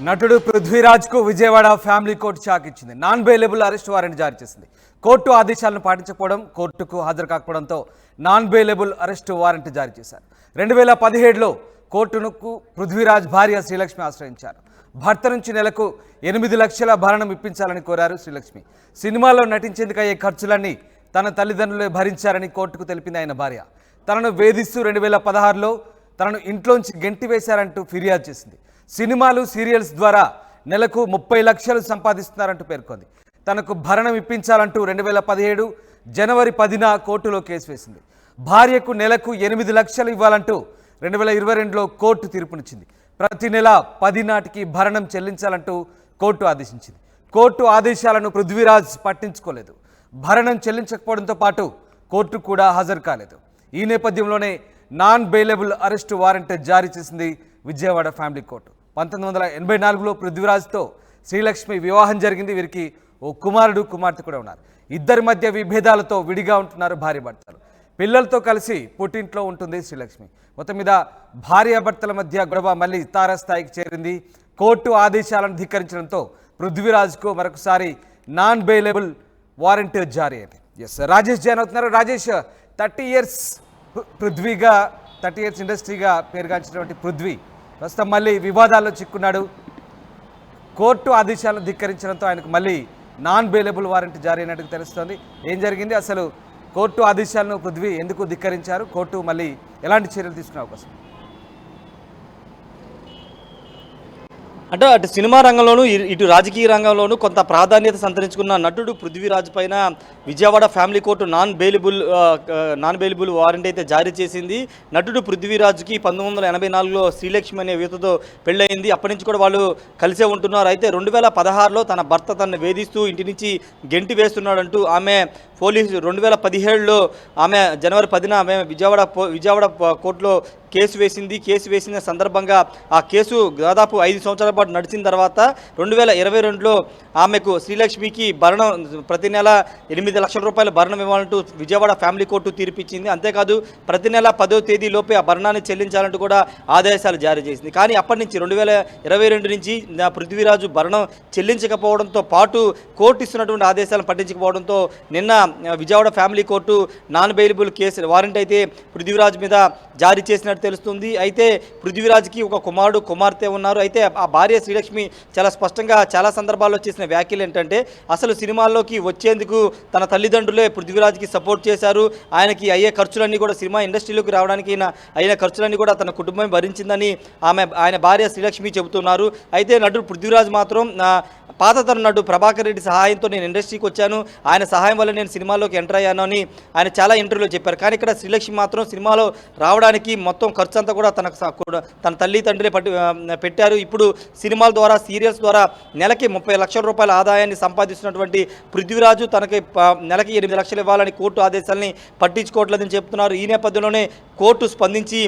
నటుడు పృథ్వీరాజ్కు Vijayawada family court shock ఇచ్చింది. నాన్ బెయిలబుల్ అరెస్ట్ వారెంట్ జారీ చేసింది. కోర్టు ఆదేశాలను పాటించకపోవడం, కోర్టుకు హాజరు కాకపోవడంతో నాన్ బెయిలబుల్ అరెస్ట్ వారెంట్ జారీ చేశారు. 2017లో కోర్టుకు పృథ్వీరాజ్ భార్య శ్రీలక్ష్మి ఆశ్రయించారు. భర్త నుంచి నెలకు 8 లక్షల భరణం ఇప్పించాలని కోరారు శ్రీలక్ష్మి. సినిమాలో నటించేందుకు అయ్యే ఖర్చులన్నీ తన తల్లిదండ్రులే భరించారని కోర్టుకు తెలిపింది ఆయన భార్య. తనను వేధిస్తూ 2016లో తనను ఇంట్లోంచి గెంటివేశారంటూ ఫిర్యాదు చేసింది. సినిమాలు, సీరియల్స్ ద్వారా నెలకు 30 లక్షలు సంపాదిస్తున్నారంటూ పేర్కొంది. తనకు భరణం ఇప్పించాలంటూ 2017 జనవరి 10న కోర్టులో కేసు వేసింది. భార్యకు నెలకు 8 లక్షలు ఇవ్వాలంటూ 2022లో కోర్టు తీర్పునిచ్చింది. ప్రతి నెల 10 నాటికి భరణం చెల్లించాలంటూ కోర్టు ఆదేశించింది. కోర్టు ఆదేశాలను పృథ్వీరాజ్ పట్టించుకోలేదు. భరణం చెల్లించకపోవడంతో పాటు కోర్టు కూడా హాజరు కాలేదు. ఈ నేపథ్యంలోనే నాన్ బెయిలబుల్ అరెస్ట్ వారెంట్ జారీ చేసింది విజయవాడ ఫ్యామిలీ కోర్టు. 1984లో పృథ్వీరాజ్తో శ్రీలక్ష్మి వివాహం జరిగింది. వీరికి ఓ కుమారుడు, కుమార్తె కూడా ఉన్నారు. ఇద్దరి మధ్య విభేదాలతో విడిగా ఉంటున్నారు భార్యాభర్తలు. పిల్లలతో కలిసి పుట్టింట్లో ఉంటుంది శ్రీలక్ష్మి. మొత్తం మీద భార్యాభర్తల మధ్య గొడవ మళ్ళీ తారాస్థాయికి చేరింది. కోర్టు ఆదేశాలను ధిక్కరించడంతో పృథ్వీరాజ్కు మరొకసారి నాన్ బెయిలబుల్ వారెంట్ జారీ అయింది. ఎస్, రాజేష్ జాయిన్ అవుతున్నారు. రాజేష్, 30 ఇయర్స్ పృథ్వీగా, 30 ఇయర్స్ ఇండస్ట్రీగా పేరుగాంచినటువంటి పృథ్వీ ప్రస్తుతం మళ్ళీ వివాదాల్లో చిక్కున్నాడు. కోర్టు ఆదేశాలను ధిక్కరించడంతో ఆయనకు మళ్ళీ నాన్ బెయిలబుల్ వారెంట్ జారీ అయినట్టు తెలుస్తోంది. ఏం జరిగింది అసలు? కోర్టు ఆదేశాలను పృథ్వీ ఎందుకు ధిక్కరించారు? కోర్టు మళ్ళీ ఎలాంటి చర్యలు తీసుకునే అవకాశం? అంటే అటు సినిమా రంగంలోనూ ఇటు రాజకీయ రంగంలోనూ కొంత ప్రాధాన్యత సంతరించుకున్న నటుడు పృథ్వీరాజ్ పైన Vijayawada family court non bailable warrant అయితే జారీ చేసింది. నటుడు పృథ్వీరాజ్కి 1984లో శ్రీలక్ష్మి అనే యువతతో పెళ్ళయింది. అప్పటి నుంచి కూడా వాళ్ళు కలిసే ఉంటున్నారు. అయితే 2016లో తన భర్త తనను వేధిస్తూ ఇంటి నుంచి గెంటి వేస్తున్నాడంటూ ఆమె పోలీసు 2017లో ఆమె జనవరి 10న ఆమె విజయవాడ కోర్టులో కేసు వేసింది. కేసు వేసిన సందర్భంగా ఆ కేసు దాదాపు 5 సంవత్సరాల పాటు నడిచిన తర్వాత 2022లో ఆమెకు శ్రీలక్ష్మికి భరణం ప్రతి నెల 8 లక్షల రూపాయల భరణం ఇవ్వాలంటూ విజయవాడ ఫ్యామిలీ కోర్టు తీర్పిచ్చింది. అంతేకాదు ప్రతి నెల 10వ తేదీలోపే ఆ భరణాన్ని చెల్లించాలంటూ కూడా ఆదేశాలు జారీ చేసింది. కానీ అప్పటి నుంచి 2022 నుంచి పృథ్వీరాజు భరణం చెల్లించకపోవడంతో పాటు కోర్టు ఇస్తున్నటువంటి ఆదేశాలను పట్టించకపోవడంతో నిన్న Vijayawada family court non bailable case warrant అయితే పృథ్వీరాజ్ మీద జారీ చేసినట్టు తెలుస్తుంది. అయితే పృథ్వీరాజ్కి ఒక కుమారుడు, కుమార్తె ఉన్నారు. అయితే ఆ భార్య శ్రీలక్ష్మి చాలా స్పష్టంగా చాలా సందర్భాల్లో చేసిన వ్యాఖ్యలు ఏంటంటే, అసలు సినిమాల్లోకి వచ్చేందుకు తన తల్లిదండ్రులే పృథ్వీరాజ్కి సపోర్ట్ చేశారు. ఆయనకి అయ్యే ఖర్చులన్నీ కూడా, సినిమా ఇండస్ట్రీలోకి రావడానికి అయిన ఖర్చులన్నీ కూడా తన కుటుంబం భరించిందని ఆయన భార్య శ్రీలక్ష్మి చెబుతున్నారు. అయితే నటుడు పృథ్వీరాజ్ మాత్రం పాతతరం నటుడు ప్రభాకర్ రెడ్డి సహాయంతో నేను ఇండస్ట్రీకి వచ్చాను, ఆయన సహాయం వల్ల నేను సినిమాలోకి ఎంటర్ అయ్యాను అని ఆయన చాలా ఇంటర్వ్యూలో చెప్పారు. కానీ ఇక్కడ శ్రీలక్ష్మి మాత్రం సినిమాలో రావడానికి మొత్తం ఖర్చు అంతా కూడా తన తల్లి తండ్రి పెట్టారు. ఇప్పుడు సినిమాల ద్వారా, సీరియల్స్ ద్వారా నెలకి 30 లక్షల రూపాయల ఆదాయాన్ని సంపాదిస్తున్నటువంటి పృథ్వీరాజు తనకి నెలకి 8 లక్షలు ఇవ్వాలని కోర్టు ఆదేశాలని పట్టించుకోవట్లేదని చెప్తున్నారు. ఈ నేపథ్యంలోనే కోర్టు స్పందించి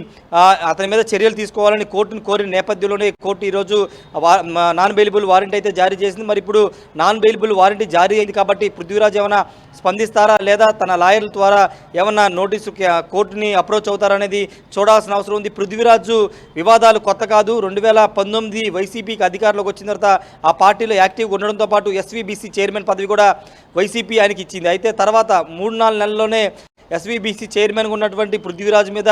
అతని మీద చర్యలు తీసుకోవాలని కోర్టును కోరిన నేపథ్యంలోనే కోర్టు ఈరోజు నాన్ బెయిలబుల్ వారెంట్ అయితే జారీ చేసింది. మరి ఇప్పుడు నాన్ బెయిలబుల్ వారెంట్ జారీ అయింది కాబట్టి పృథ్వీరాజ్ ఏమైనా స్పందిస్తారా, లేదా తన లాయర్ల ద్వారా ఏమన్నా నోటీసు కోర్టుని అప్రోచ్ అవుతారనేది చూడాల్సిన అవసరం ఉంది. పృథ్వీరాజు వివాదాలు కొత్త కాదు. 2019 వైసీపీకి అధికారంలోకి వచ్చిన తర్వాత ఆ పార్టీలో యాక్టివ్గా ఉండడంతో పాటు ఎస్వీబీసీ చైర్మన్ పదవి కూడా వైసీపీ ఆయనకి ఇచ్చింది. అయితే తర్వాత 3-4 నెలల్లోనే ఎస్వీబీసీ చైర్మన్గా ఉన్నటువంటి పృథ్వీరాజ్ మీద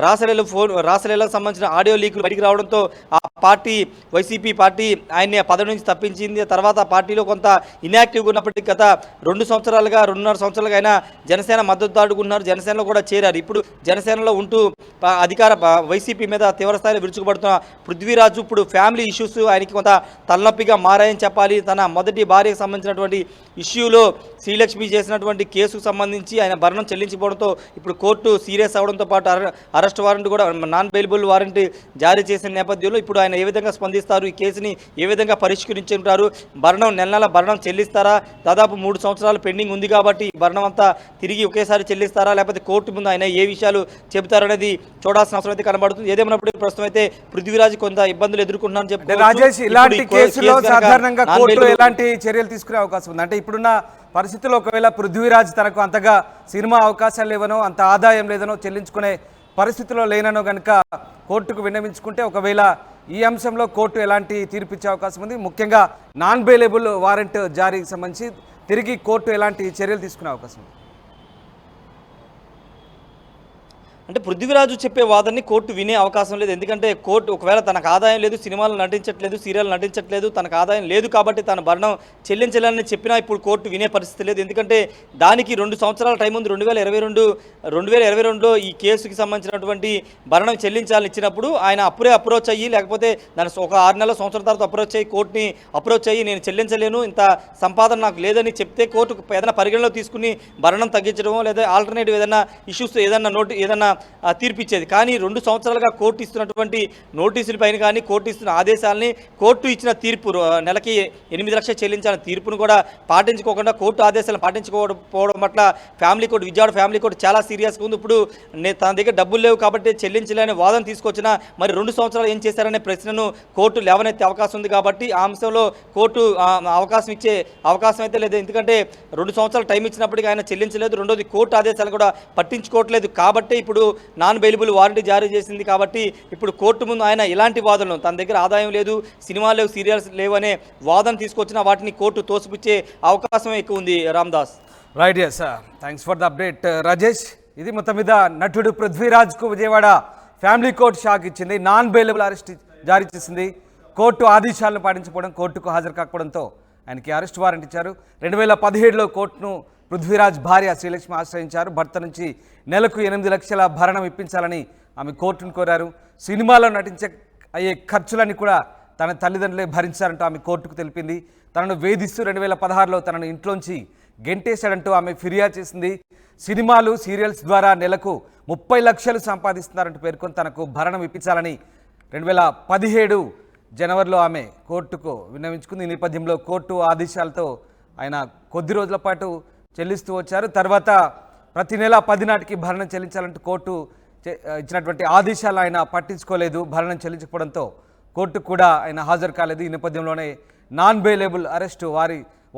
రాసలీలకు సంబంధించిన ఆడియో లీకులు బయటికి రావడంతో ఆ పార్టీ, వైసీపీ పార్టీ ఆయన్ని పదవి నుంచి తప్పించింది. తర్వాత పార్టీలో కొంత ఇన్యాక్టివ్గా ఉన్నప్పటికీ గత 2 సంవత్సరాలుగా, 2.5 సంవత్సరాలుగా ఆయన జనసేన మద్దతుదారుగా ఉన్నారు. జనసేనలో కూడా చేరారు. ఇప్పుడు జనసేనలో ఉంటూ అధికార వైసీపీ మీద తీవ్రస్థాయిలో విరుచుకుపడుతున్న పృథ్వీరాజు ఇప్పుడు ఫ్యామిలీ ఇష్యూస్ ఆయనకి కొంత తలనొప్పిగా మారాయని చెప్పాలి. తన మొదటి భార్యకు సంబంధించినటువంటి ఇష్యూలో శ్రీలక్ష్మి చేసినటువంటి కేసుకు సంబంధించి ఆయన భరణం చెల్లించిపోవడంతో ఇప్పుడు కోర్టు సీరియస్ అవడంతో పాటు అరెస్ట్ వారెంట్ కూడా, నాన్ బెయిలబుల్ వారెంట్ జారీ చేసిన నేపథ్యంలో ఇప్పుడు ఆయన ఏ విధంగా స్పందిస్తారు, ఈ కేసుని ఏ విధంగా పరిష్కరించుంటారు, భరణం నెల భరణం చెల్లిస్తారా, దాదాపు 3 సంవత్సరాలు పెండింగ్ ఉంది కాబట్టి భరణం అంతా తిరిగి ఒకేసారి చెల్లిస్తారా, లేకపోతే కోర్టు ముందు ఆయన ఏ విషయాలు చెబుతారనేది చూడాల్సిన అవసరం అయితే కనబడుతుంది. ఏదేమైనప్పుడు ప్రస్తుతం అయితే పృథ్వీరాజ్ కొంత ఇబ్బందులు ఎదుర్కొంటున్నారని చెప్పి రాజేష్, ఇలాంటి కేసులో సాధారణంగా కోర్టు ఎలాంటి చర్యలు తీసుకునే అవకాశం ఉంది? అంటే ఇప్పుడున్న పరిస్థితుల్లో ఒకవేళ పృథ్వీరాజ్ తనకు అంతగా సినిమా అవకాశాలు లేవనో, అంత ఆదాయం లేదనో, చెల్లించుకునే పరిస్థితిలో లేననో కనుక కోర్టుకు విన్నవించుకుంటే ఒకవేళ ఈ అంశంలో కోర్టు ఎలాంటి తీర్పు ఇచ్చే అవకాశం ఉంది, ముఖ్యంగా నాన్ బెయిలబుల్ వారెంట్ జారీకి సంబంధించి తిరిగి కోర్టు ఎలాంటి చర్యలు తీసుకునే అవకాశం ఉంది? అంటే పృథ్వీరాజు చెప్పే వాదనని కోర్టు వినే అవకాశం లేదు. ఎందుకంటే కోర్టు ఒకవేళ తనకు ఆదాయం లేదు, సినిమాలు నటించట్లేదు, సీరియల్ నటించట్లేదు, తనకు ఆదాయం లేదు కాబట్టి తన భరణం చెల్లించాలని చెప్పినా ఇప్పుడు కోర్టు వినే పరిస్థితి లేదు. ఎందుకంటే దానికి 2 సంవత్సరాల టైం ఉంది. 2022లో ఈ కేసుకి సంబంధించినటువంటి భరణం చెల్లించాలని ఇచ్చినప్పుడు ఆయన అప్పుడే అప్రోచ్ అయ్యి, లేకపోతే దాని ఒక 6 నెలల సంవత్సరం తర్వాత కోర్టుని అప్రోచ్ అయ్యి నేను చెల్లించలేను, ఇంత సంపాదన నాకు లేదని చెప్తే కోర్టు ఏదైనా పరిగణలో తీసుకుని భరణం తగ్గించడమో లేదా ఆల్టర్నేటివ్ ఏదైనా ఇష్యూస్ ఏదైనా తీర్పు ఇచ్చేది. కానీ 2 సంవత్సరాలుగా కోర్టు ఇస్తున్నటువంటి నోటీసుల పైన కానీ కోర్టు ఇస్తున్న ఆదేశాలని, కోర్టు ఇచ్చిన తీర్పు నెలకి 8 లక్షలు చెల్లించాలని తీర్పును కూడా పాటించుకోకుండా కోర్టు ఆదేశాలను పాటించుకోకపోవడం పట్ల విజయవాడ ఫ్యామిలీ కోర్టు చాలా సీరియస్గా ఉంది. ఇప్పుడు తన దగ్గర డబ్బులు లేవు కాబట్టి చెల్లించలేని వాదన తీసుకొచ్చినా మరి 2 సంవత్సరాలు ఏం చేశారనే ప్రశ్నను కోర్టు లేవనెత్తే అవకాశం ఉంది. కాబట్టి ఆ అంశంలో కోర్టు అవకాశం ఇచ్చే అవకాశం అయితే లేదు. ఎందుకంటే 2 సంవత్సరాలు టైం ఇచ్చినప్పటికీ ఆయన చెల్లించలేదు. రెండోది కోర్టు ఆదేశాలు కూడా పట్టించుకోవట్లేదు. కాబట్టి ఇప్పుడు నాన్ బెయిలబుల్ వారెంట్ జారీ చేసింది. కాబట్టి ఇప్పుడు కోర్టు ముందు ఆయన ఇలాంటి వాదనలు, తన దగ్గర ఆదాయం లేదు, సినిమాలు లేవు, సీరియల్స్ లేవు అనే వాదన తీసుకొచ్చినా వాటిని కోర్టు తోసిపుచ్చే అవకాశం ఎక్కువ ఉంది. Ramdas. Right, yes sir, thanks for the update Rajesh. ఇది మొత్తం మీద నటుడు పృథ్వీరాజ్కు విజయవాడ ఫ్యామిలీ కోర్టు షాక్ ఇచ్చింది. నాన్ బెయిలబుల్ అరెస్ట్ జారీ చేసింది. కోర్టు ఆదేశాలను పాటించకపోవడం, కోర్టుకు హాజరు కాకపోవడంతో ఆయనకి అరెస్ట్ వారెంట్ ఇచ్చారు. 2017లో కోర్టును పృథ్వీరాజ్ భార్య శ్రీలక్ష్మి ఆశ్రయించారు. భర్త నుంచి నెలకు 8 లక్షల భరణం ఇప్పించాలని ఆమె కోర్టును కోరారు. సినిమాలో నటించే అయ్యే ఖర్చులన్నీ కూడా తన తల్లిదండ్రులే భరించారంటూ ఆమె కోర్టుకు తెలిపింది. తనను వేధిస్తూ 2016లో తనను ఇంట్లోంచి గెంటేశాడంటూ ఆమె ఫిర్యాదు చేసింది. సినిమాలు, సీరియల్స్ ద్వారా నెలకు 30 లక్షలు సంపాదిస్తున్నారంటూ పేర్కొని తనకు భరణం ఇప్పించాలని 2017 జనవరిలో ఆమె కోర్టుకు విన్నవించుకుంది. ఈ నేపథ్యంలో కోర్టు ఆదేశాలతో ఆయన కొద్ది రోజుల పాటు చెల్లిస్తూ వచ్చారు. తర్వాత ప్రతి నెల 10 నాటికి భరణం చెల్లించాలంటూ కోర్టు ఇచ్చినటువంటి ఆదేశాలు ఆయన పట్టించుకోలేదు. భరణం చెల్లించకపోవడంతో కోర్టు కూడా ఆయన హాజరు కాలేదు. ఈ నేపథ్యంలోనే నాన్ బెయిలబుల్ అరెస్ట్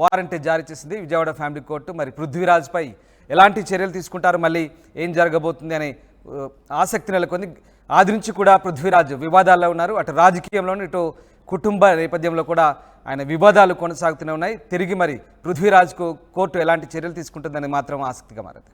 వారెంట్ జారీ చేసింది విజయవాడ ఫ్యామిలీ కోర్టు. మరి పృథ్వీరాజ్పై ఎలాంటి చర్యలు తీసుకుంటారు, మళ్ళీ ఏం జరగబోతుంది అనే ఆసక్తి నెలకొంది. ఆది నుంచి కూడా పృథ్వీరాజ్ వివాదాల్లో ఉన్నారు. అటు రాజకీయంలోనూ ఇటు కుటుంబ నేపథ్యంలో కూడా ఆయన వివాదాలు కొనసాగుతూనే ఉన్నాయి. తిరిగి మరి పృథ్వీరాజ్కు కోర్టు ఎలాంటి చర్యలు తీసుకుంటుందని మాత్రం ఆసక్తిగా మారింది.